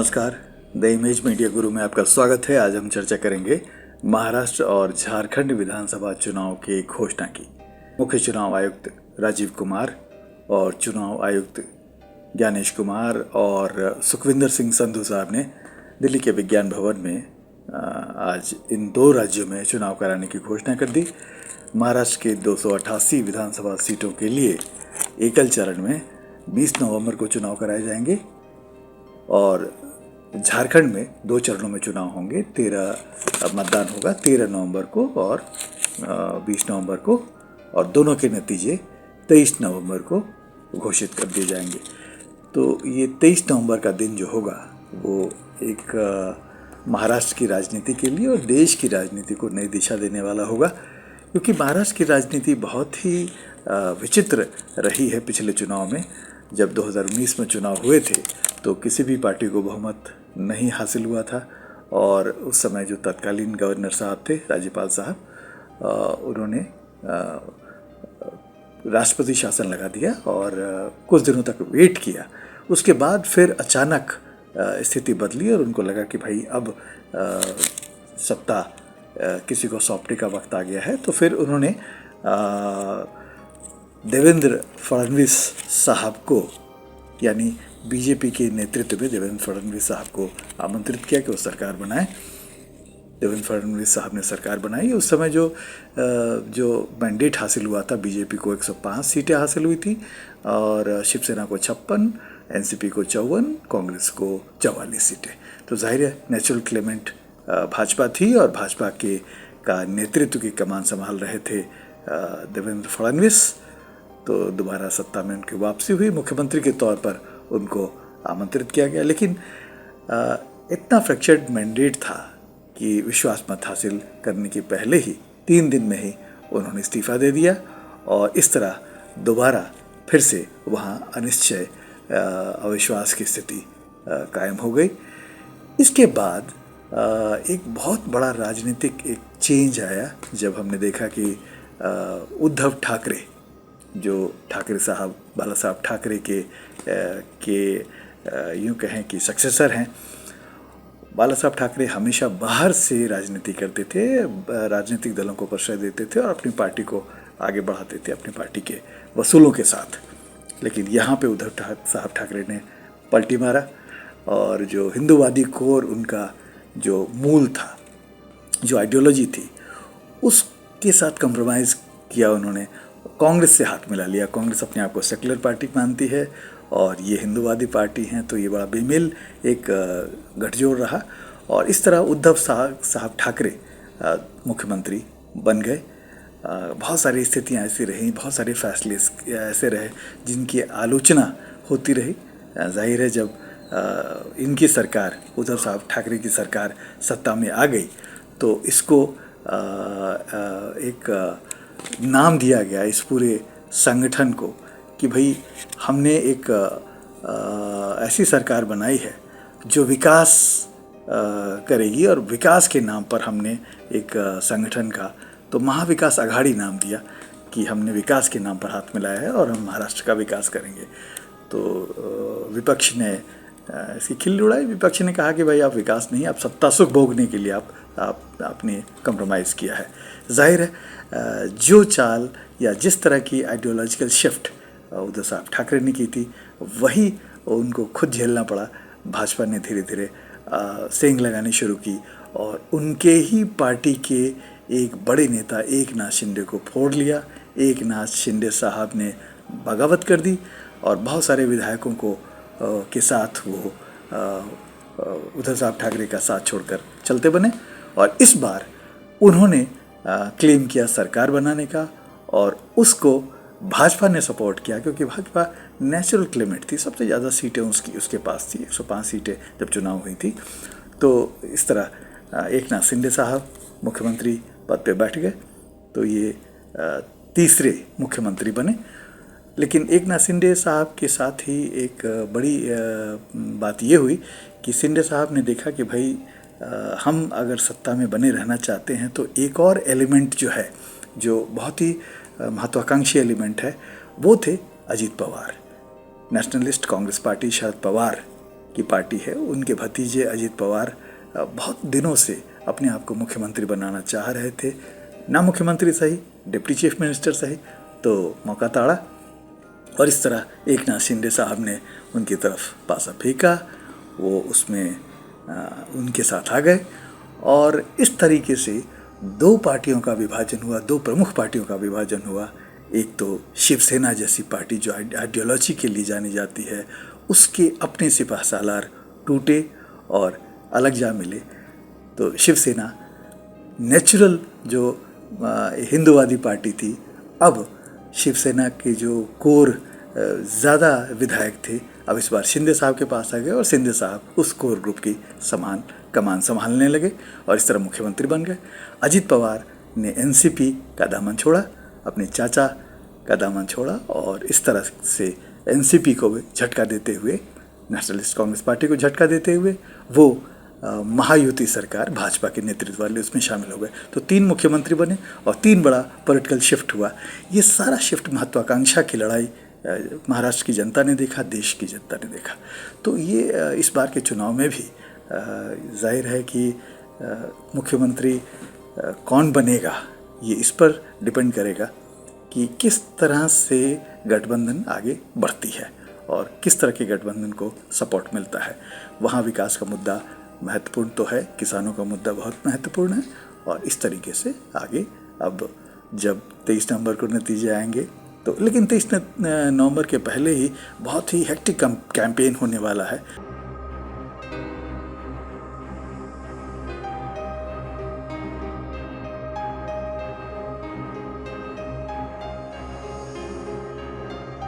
नमस्कार, the image media गुरु में आपका स्वागत है। आज हम चर्चा करेंगे महाराष्ट्र और झारखंड विधानसभा चुनाव की घोषणा की। मुख्य चुनाव आयुक्त राजीव कुमार और चुनाव आयुक्त ज्ञानेश कुमार और सुखविंदर सिंह संधू साहब ने दिल्ली के विज्ञान भवन में आज इन दो राज्यों में चुनाव कराने की घोषणा कर दी। महाराष्ट्र के 288 विधानसभा सीटों के लिए एकल चरण में 20 नवंबर को चुनाव कराए जाएंगे और झारखंड में 2 चरणों में चुनाव होंगे। 13 मतदान होगा, 13 नवंबर को और 20 नवंबर को, और दोनों के नतीजे 23 नवंबर को घोषित कर दिए जाएंगे। तो ये 23 नवंबर का दिन जो होगा वो एक महाराष्ट्र की राजनीति के लिए और देश की राजनीति को नई दिशा देने वाला होगा, क्योंकि महाराष्ट्र की राजनीति बहुत ही विचित्र रही है। पिछले चुनाव में जब 2019 में चुनाव हुए थे तो किसी भी पार्टी को बहुमत नहीं हासिल हुआ था, और उस समय जो तत्कालीन गवर्नर साहब थे, राज्यपाल साहब, उन्होंने राष्ट्रपति शासन लगा दिया और कुछ दिनों तक वेट किया। उसके बाद फिर अचानक स्थिति बदली और उनको लगा कि भाई अब सत्ता किसी को सौंपने का वक्त आ गया है। तो फिर उन्होंने देवेंद्र फडणवीस साहब को, यानी बीजेपी के नेतृत्व में देवेंद्र फडणवीस साहब को आमंत्रित किया कि वो सरकार बनाएं। देवेंद्र फडणवीस साहब ने सरकार बनाई। उस समय जो मैंडेट हासिल हुआ था, बीजेपी को 105 सीटें हासिल हुई थी और शिवसेना को 56, एनसीपी को 54, कांग्रेस को 44 सीटें। तो जाहिर है नेचुरल क्लेमेंट भाजपा थी और भाजपा के का नेतृत्व की कमान संभाल रहे थे देवेंद्र फडणवीस। तो दोबारा सत्ता में उनकी वापसी हुई। मुख्यमंत्री के तौर पर उनको आमंत्रित किया गया, लेकिन इतना फ्रैक्चर्ड मैंडेट था कि विश्वास मत हासिल करने के पहले ही 3 दिन में ही उन्होंने इस्तीफा दे दिया और इस तरह दोबारा फिर से वहाँ अनिश्चय अविश्वास की स्थिति कायम हो गई। इसके बाद एक बहुत बड़ा राजनीतिक एक चेंज आया जब हमने देखा कि उद्धव ठाकरे, जो ठाकरे साहब, बाला साहब ठाकरे के यूँ कहें कि सक्सेसर हैं। बाला साहब ठाकरे हमेशा बाहर से राजनीति करते थे, राजनीतिक दलों को प्रश्रय देते थे और अपनी पार्टी को आगे बढ़ाते थे अपनी पार्टी के वसूलों के साथ। लेकिन यहाँ पे उद्धव साहब ठाकरे ने पलटी मारा और जो हिंदूवादी कोर उनका जो मूल था, जो आइडियोलॉजी थी, उसके साथ कंप्रोमाइज़ किया उन्होंने। कांग्रेस से हाथ मिला लिया। कांग्रेस अपने आप को सेकुलर पार्टी मानती है और ये हिंदूवादी पार्टी हैं, तो ये बड़ा बेमेल एक गठजोड़ रहा और इस तरह उद्धव साहब ठाकरे मुख्यमंत्री बन गए। बहुत सारी स्थितियाँ ऐसी रहीं, बहुत सारे फैसले ऐसे रहे जिनकी आलोचना होती रही। जाहिर है जब इनकी सरकार, उद्धव साहब ठाकरे की सरकार सत्ता में आ गई तो इसको एक नाम दिया गया इस पूरे संगठन को कि भाई हमने एक ऐसी सरकार बनाई है जो विकास करेगी, और विकास के नाम पर हमने एक संगठन का तो महाविकास अघाड़ी नाम दिया कि हमने विकास के नाम पर हाथ मिलाया है और हम महाराष्ट्र का विकास करेंगे। तो विपक्ष ने इसकी खिल्ली उड़ाई। विपक्ष ने कहा कि भाई आप विकास नहीं, आप सत्ता सुख भोगने के लिए आपने कंप्रोमाइज़ किया है। जाहिर है जो चाल या जिस तरह की आइडियोलॉजिकल शिफ्ट उद्धव साहब ठाकरे ने की थी वही उनको खुद झेलना पड़ा। भाजपा ने धीरे धीरे सेंध लगानी शुरू की और उनके ही पार्टी के एक बड़े नेता एकनाथ शिंदे को फोड़ लिया। एकनाथ शिंदे साहब ने बगावत कर दी और बहुत सारे विधायकों को के साथ वो उद्धव साहब ठाकरे का साथ छोड़कर चलते बने और इस बार उन्होंने क्लेम किया सरकार बनाने का और उसको भाजपा ने सपोर्ट किया, क्योंकि भाजपा नेचुरल क्लेमेंट थी। सबसे ज़्यादा सीटें उसके पास थी, 105 सीटें जब चुनाव हुई थी। तो इस तरह एकनाथ शिंदे साहब मुख्यमंत्री पद पे बैठ गए, तो ये तीसरे मुख्यमंत्री बने। लेकिन एकनाथ शिंदे साहब के साथ ही एक बड़ी बात ये हुई कि शिंदे साहब ने देखा कि भाई हम अगर सत्ता में बने रहना चाहते हैं तो एक और एलिमेंट जो है, जो बहुत ही महत्वाकांक्षी एलिमेंट है, वो थे अजीत पवार। नेशनलिस्ट कांग्रेस पार्टी शरद पवार की पार्टी है, उनके भतीजे अजित पवार बहुत दिनों से अपने आप को मुख्यमंत्री बनाना चाह रहे थे, ना मुख्यमंत्री सही, डिप्टी चीफ मिनिस्टर सही, तो मौका ताड़ा और इस तरह एकनाथ शिंदे साहब ने उनकी तरफ पासा फेंका, वो उसमें उनके साथ आ गए और इस तरीके से दो पार्टियों का विभाजन हुआ, दो प्रमुख पार्टियों का विभाजन हुआ। एक तो शिवसेना जैसी पार्टी जो आइडियोलॉजी के लिए जानी जाती है, उसके अपने सिपह सालार टूटे और अलग जा मिले। तो शिवसेना नेचुरल जो हिंदूवादी पार्टी थी, अब शिवसेना के जो कोर ज़्यादा विधायक थे, अब इस बार शिंदे साहब के पास आ गए और शिंदे साहब उस कोर ग्रुप की कमान संभालने लगे और इस तरह मुख्यमंत्री बन गए। अजित पवार ने एनसीपी का दामन छोड़ा, अपने चाचा का दामन छोड़ा और इस तरह से एनसीपी को झटका देते हुए, नेशनलिस्ट कांग्रेस पार्टी को झटका देते हुए वो महायुति सरकार भाजपा के नेतृत्व वाले उसमें शामिल हो गए। तो 3 मुख्यमंत्री बने और 3 बड़ा पॉलिटिकल शिफ्ट हुआ। ये सारा शिफ्ट महत्वाकांक्षा की लड़ाई महाराष्ट्र की जनता ने देखा, देश की जनता ने देखा। तो ये इस बार के चुनाव में भी जाहिर है कि मुख्यमंत्री कौन बनेगा, ये इस पर डिपेंड करेगा कि किस तरह से गठबंधन आगे बढ़ती है और किस तरह के गठबंधन को सपोर्ट मिलता है। वहाँ विकास का मुद्दा महत्वपूर्ण तो है, किसानों का मुद्दा बहुत महत्वपूर्ण है और इस तरीके से आगे अब जब 23 नवंबर को नतीजे आएंगे तो, लेकिन 23 नवंबर के पहले ही बहुत ही हेक्टिक कैंपेन होने वाला है।